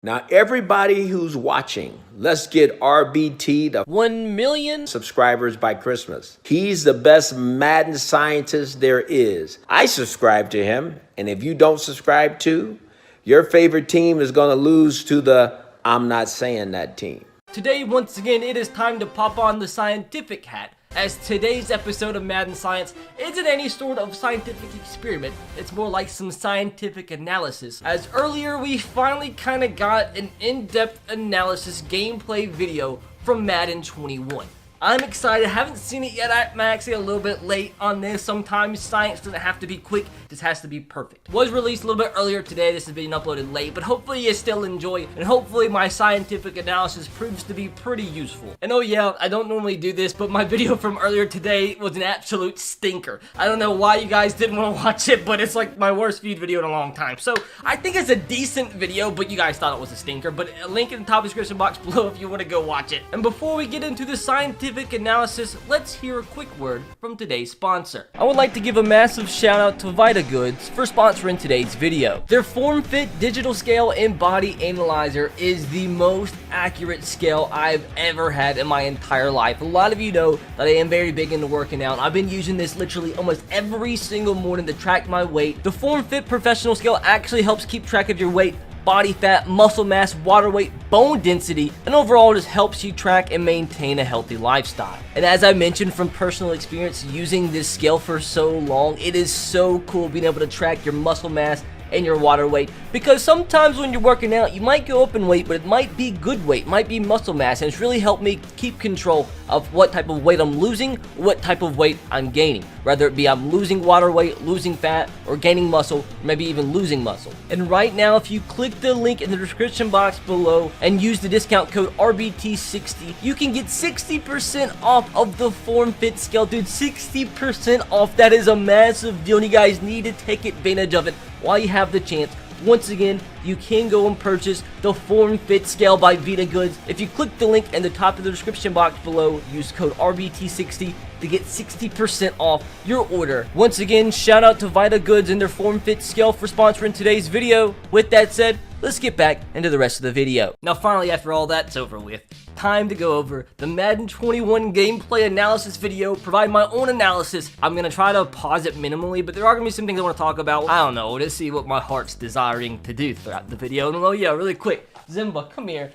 Now, everybody who's watching, let's get RBT to 1 million subscribers by Christmas. He's the best Madden scientist there is. I subscribe to him, and if you don't subscribe to, your favorite team is going to lose to the I'm not saying that team. Today, once again, it is time to pop on the scientific hat, as today's episode of Madden Science isn't any sort of scientific experiment, it's more like some scientific analysis, as earlier we finally kinda got an in-depth analysis gameplay video from Madden 21. I'm excited, I haven't seen it yet, I'm actually a little bit late on this. Sometimes science doesn't have to be quick, this has to be perfect. It was released a little bit earlier today, this has been uploaded late, but hopefully you still enjoy it, and hopefully my scientific analysis proves to be pretty useful. And oh yeah, I don't normally do this, but my video from earlier today was an absolute stinker. I don't know why you guys didn't want to watch it, but it's like my worst viewed video in a long time. So I think it's a decent video, but you guys thought it was a stinker, but a link in the top description box below if you want to go watch it. And before we get into the scientific analysis, let's hear a quick word from today's sponsor. I would like to give a massive shout out to VitaGoods for sponsoring today's video. Their form-fit digital scale and body analyzer is the most accurate scale I've ever had in my entire life. A lot of you know that I am very big into working out. I've been using this literally almost every single morning to track my weight. The form-fit professional scale actually helps keep track of your weight, body fat, muscle mass, water weight, bone density, and overall just helps you track and maintain a healthy lifestyle. And as I mentioned from personal experience using this scale for so long, it is so cool being able to track your muscle mass and your water weight, because sometimes when you're working out you might go up in weight, but it might be good weight, might be muscle mass, and it's really helped me keep control of what type of weight I'm losing, what type of weight I'm gaining, whether it be I'm losing water weight, losing fat, or gaining muscle, or maybe even losing muscle. And right now, if you click the link in the description box below and use the discount code RBT60, you can get 60% off of the form fit scale. Dude, 60% off, that is a massive deal, and you guys need to take advantage of it while you have the chance. Once again, you can go and purchase the Form Fit Scale by VitaGoods. If you click the link in the top of the description box below, use code RBT60 to get 60% off your order. Once again, shout out to VitaGoods and their Form Fit Scale for sponsoring today's video. With that said, let's get back into the rest of the video. Now finally, after all that's over with, time to go over the Madden 21 gameplay analysis video, provide my own analysis. I'm gonna try to pause it minimally, but there are gonna be some things I want to talk about. I don't know, to see what my heart's desiring to do throughout the video. And oh yeah, really quick, Zimba, come here.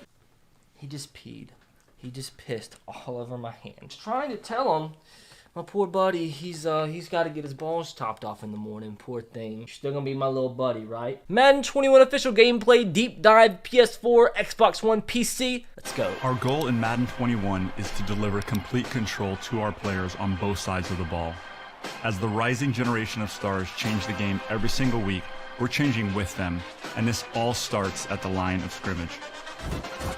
He just peed. He just pissed all over my hands. Trying to tell him, my poor buddy, he's got to get his balls chopped off in the morning. Poor thing. You're still gonna be my little buddy, right? Madden 21 official gameplay deep dive, PS4, Xbox One, PC. Let's go. Our goal in Madden 21 is to deliver complete control to our players on both sides of the ball. As the rising generation of stars change the game every single week, we're changing with them, and this all starts at the line of scrimmage.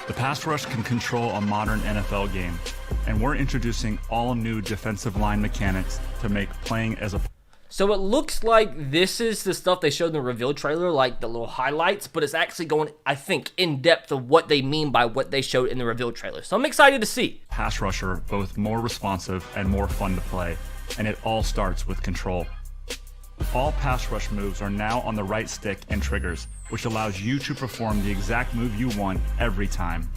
The pass rush can control a modern NFL game, and we're introducing all new defensive line mechanics to make playing as a... So it looks like this is the stuff they showed in the reveal trailer, like the little highlights, but it's actually going, I think, in depth of what they mean by what they showed in the reveal trailer. So I'm excited to see. Pass rusher, both more responsive and more fun to play, and it all starts with control. All pass rush moves are now on the right stick and triggers, which allows you to perform the exact move you want every time.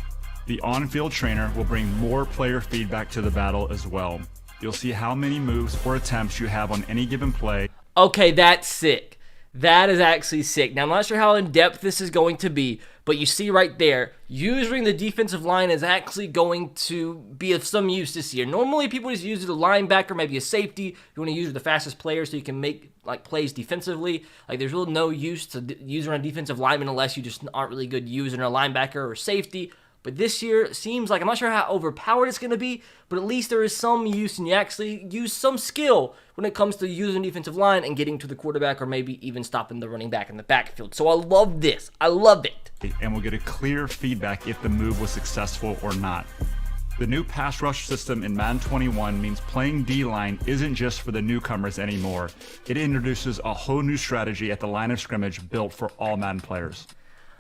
The on-field trainer will bring more player feedback to the battle as well. You'll see how many moves or attempts you have on any given play. Okay, that's sick. That is actually sick. Now, I'm not sure how in-depth this is going to be, but you see right there, using the defensive line is actually going to be of some use this year. Normally, people just use the linebacker, maybe a safety. You want to use the fastest player so you can make like plays defensively. Like, there's really no use to using a defensive lineman unless you just aren't really good using a linebacker or safety. But this year, it seems like, I'm not sure how overpowered it's going to be, but at least there is some use, and you actually use some skill when it comes to using defensive line and getting to the quarterback, or maybe even stopping the running back in the backfield. So I love this. I love it. And we'll get a clear feedback if the move was successful or not. The new pass rush system in Madden 21 means playing D-line isn't just for the newcomers anymore. It introduces a whole new strategy at the line of scrimmage built for all Madden players.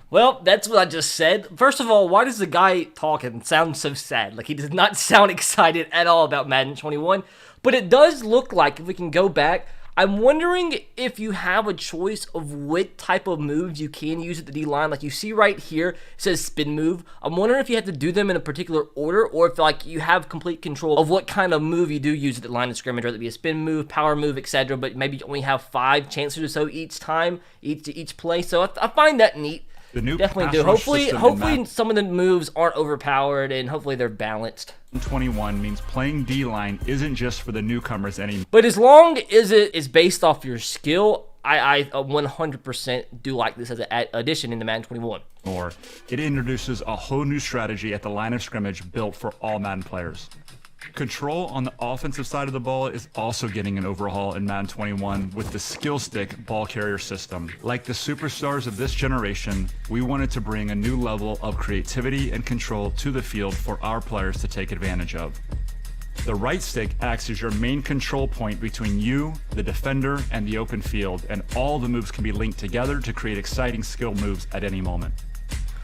Well, that's what I just said. First of all, why does the guy talking sound so sad? Like, he does not sound excited at all about Madden 21. But it does look like, if we can go back, I'm wondering if you have a choice of what type of moves you can use at the D-line. Like you see right here, it says spin move. I'm wondering if you have to do them in a particular order, or if like you have complete control of what kind of move you do use at the line of scrimmage, whether it be a spin move, power move, etc. But maybe you only have 5 chances or so each time, each play. So I find that neat. The new Definitely do. Hopefully some of the moves aren't overpowered, and hopefully they're balanced. 21 means playing D-line isn't just for the newcomers anymore. But as long as it is based off your skill, I 100% do like this as an addition into Madden 21. It introduces a whole new strategy at the line of scrimmage built for all Madden players. Control on the offensive side of the ball is also getting an overhaul in Madden 21 with the skill stick ball carrier system. Like the superstars of this generation, we wanted to bring a new level of creativity and control to the field for our players to take advantage of. The right stick acts as your main control point between you, the defender, and the open field, and all the moves can be linked together to create exciting skill moves at any moment.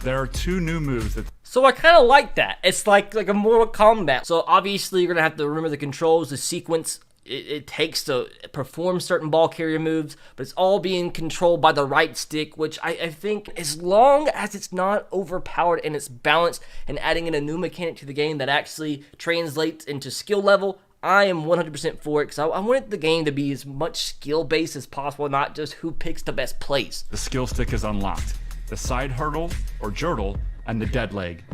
There are 2 new moves that... So I kind of like that. It's like a Mortal Kombat. So obviously you're going to have to remember the controls, the sequence it takes to perform certain ball carrier moves, but it's all being controlled by the right stick, which I think as long as it's not overpowered and it's balanced and adding in a new mechanic to the game that actually translates into skill level, I am 100% for it, because I want the game to be as much skill-based as possible, not just who picks the best plays. The skill stick is unlocked. The side hurdle, or jurtle, and the dead leg.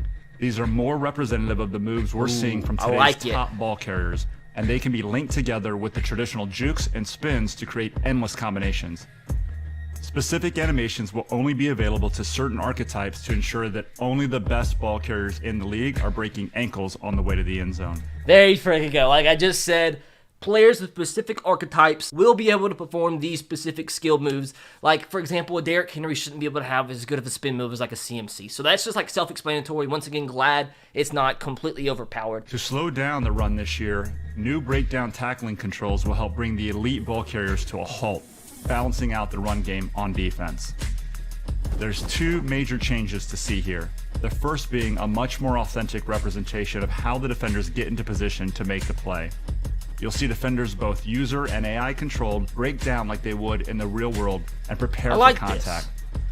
These are more representative of the moves we're seeing from today's top ball carriers, and they can be linked together with the traditional jukes and spins to create endless combinations. Specific animations will only be available to certain archetypes to ensure that only the best ball carriers in the league are breaking ankles on the way to the end zone. There you freaking go. Like I just said, players with specific archetypes will be able to perform these specific skill moves. Like, for example, a Derrick Henry shouldn't be able to have as good of a spin move as like a CMC. So that's just like self-explanatory. Once again, glad it's not completely overpowered. To slow down the run this year, new breakdown tackling controls will help bring the elite ball carriers to a halt, balancing out the run game on defense. There's 2 major changes to see here. The first being a much more authentic representation of how the defenders get into position to make the play. You'll see defenders, both user and AI controlled, break down like they would in the real world and prepare for contact.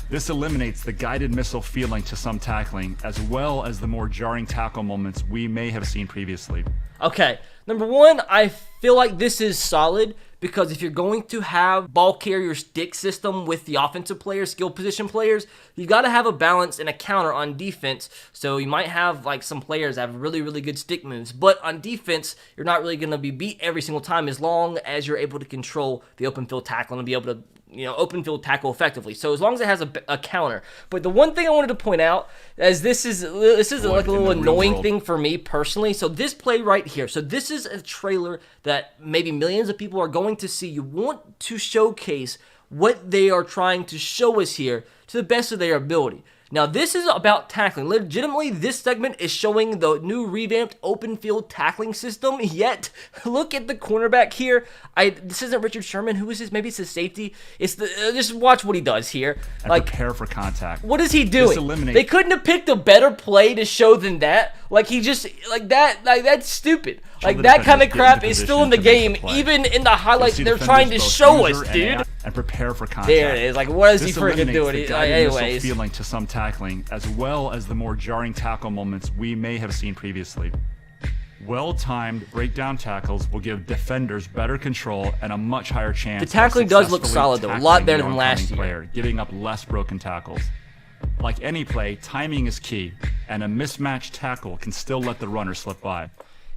This eliminates the guided missile feeling to some tackling, as well as the more jarring tackle moments we may have seen previously. Okay, number 1, I feel like this is solid, because if you're going to have ball carrier stick system with the offensive players, skill position players, you got to have a balance and a counter on defense. So you might have like some players that have really, really good stick moves, but on defense, you're not really going to be beat every single time as long as you're able to control the open field tackle and be able to, open field tackle effectively. So as long as it has a counter. But the one thing I wanted to point out is this is like a little annoying thing for me personally. So this play right here. So this is a trailer that maybe millions of people are going to see. You want to showcase what they are trying to show us here to the best of their ability. Now, this is about tackling. Legitimately, this segment is showing the new revamped open field tackling system, yet look at the cornerback here. This isn't Richard Sherman. Who is this? Maybe it's his safety. It's just watch what he does here. And prepare for contact. What is he doing? They couldn't have picked a better play to show than that. Like, he just, that's stupid. Like, that kind of crap is still in the game. Even in the highlights, they're trying to show us, dude. And prepare for contact. There it is. Like, what is he freaking doing? Anyways. Feeling to some tackling, as well as the more jarring tackle moments we may have seen previously. Well-timed breakdown tackles will give defenders better control and a much higher chance. The tackling does look solid, though. A lot better than last year. Giving up less broken tackles. Like any play, timing is key, and a mismatched tackle can still let the runner slip by.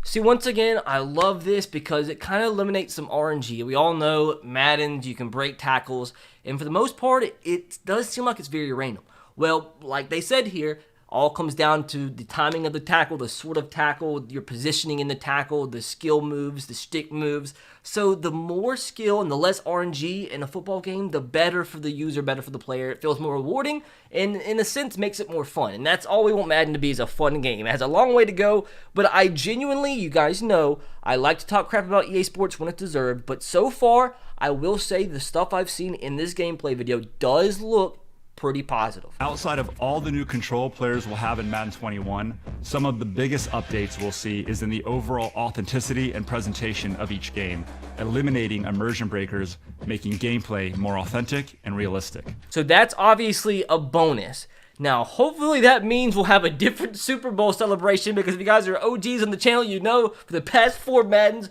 See, once again, I love this because it kind of eliminates some RNG. We all know Maddens, you can break tackles, and for the most part, it does seem like it's very random. Well, like they said here, all comes down to the timing of the tackle, the sort of tackle, your positioning in the tackle, the skill moves, the stick moves. So the more skill and the less RNG in a football game, the better for the user, better for the player. It feels more rewarding and in a sense makes it more fun. And that's all we want Madden to be, is a fun game. It has a long way to go, but I genuinely, you guys know, I like to talk crap about EA Sports when it's deserved, but so far, I will say the stuff I've seen in this gameplay video does look pretty positive. Outside of all the new control players will have in Madden 21, some of the biggest updates we'll see is in the overall authenticity and presentation of each game, eliminating immersion breakers, making gameplay more authentic and realistic. So that's obviously a bonus. Now, hopefully that means we'll have a different Super Bowl celebration, because if you guys are OGs on the channel, you know for the past 4 Maddens,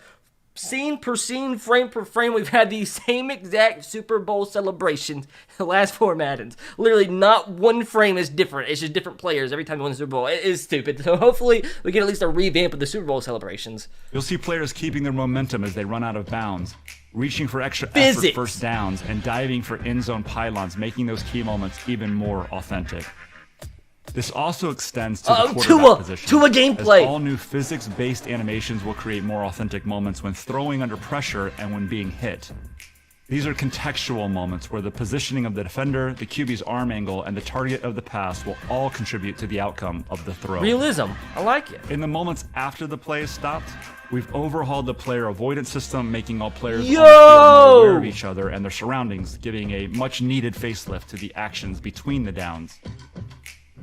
scene per scene, frame per frame, we've had the same exact Super Bowl celebrations the last 4 Maddens. Literally not one frame is different. It's just different players every time they win the Super Bowl. It is stupid. So hopefully we get at least a revamp of the Super Bowl celebrations. You'll see players keeping their momentum as they run out of bounds, reaching for extra Physics. effort first downs, and diving for end zone pylons, making those key moments even more authentic. This also extends to the quarterback position. Tua gameplay. As all new physics-based animations will create more authentic moments when throwing under pressure and when being hit. These are contextual moments where the positioning of the defender, the QB's arm angle, and the target of the pass will all contribute to the outcome of the throw. Realism. I like it. In the moments after the play is stopped, we've overhauled the player avoidance system, making all players on the field more aware of each other and their surroundings, giving a much-needed facelift to the actions between the downs.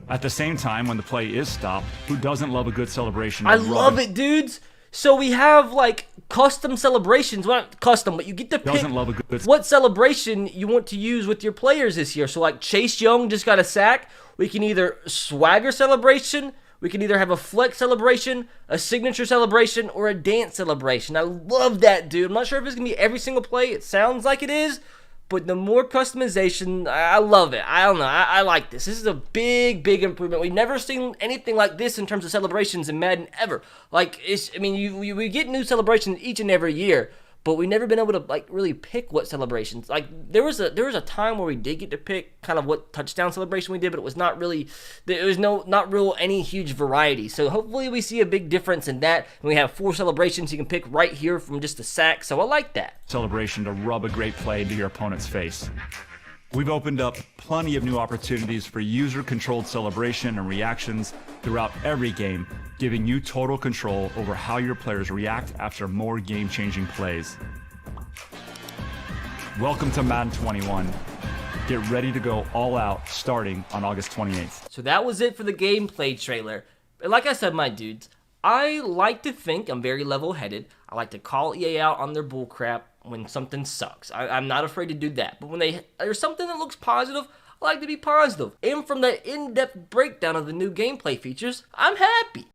At the same time, when the play is stopped, who doesn't love a good celebration? I love it, dudes. So we have like custom celebrations. Well, not custom, but you get to pick what celebration you want to use with your players this year. So like Chase Young just got a sack. We can either swagger celebration, we can either have a flex celebration, a signature celebration, or a dance celebration. I love that, dude. I'm not sure if it's going to be every single play. It sounds like it is. But the more customization, I love it. I don't know. I like this. This is a big, big improvement. We've never seen anything like this in terms of celebrations in Madden ever. Like, we get new celebrations each and every year, but we've never been able to like really pick what celebrations. Like there was a time where we did get to pick kind of what touchdown celebration we did, but it was not really. There was not real any huge variety. So hopefully we see a big difference in that. And we have 4 celebrations you can pick right here from just a sack. So I like that. Celebration to rub a great play into your opponent's face. We've opened up plenty of new opportunities for user-controlled celebration and reactions throughout every game, giving you total control over how your players react after more game-changing plays. Welcome to Madden 21. Get ready to go all out starting on August 28th. So that was it for the gameplay trailer. But like I said, my dudes, I like to think I'm very level-headed. I like to call EA out on their bullcrap when something sucks. I'm not afraid to do that. But when there's something that looks positive, I like to be positive. And from the in-depth breakdown of the new gameplay features, I'm happy.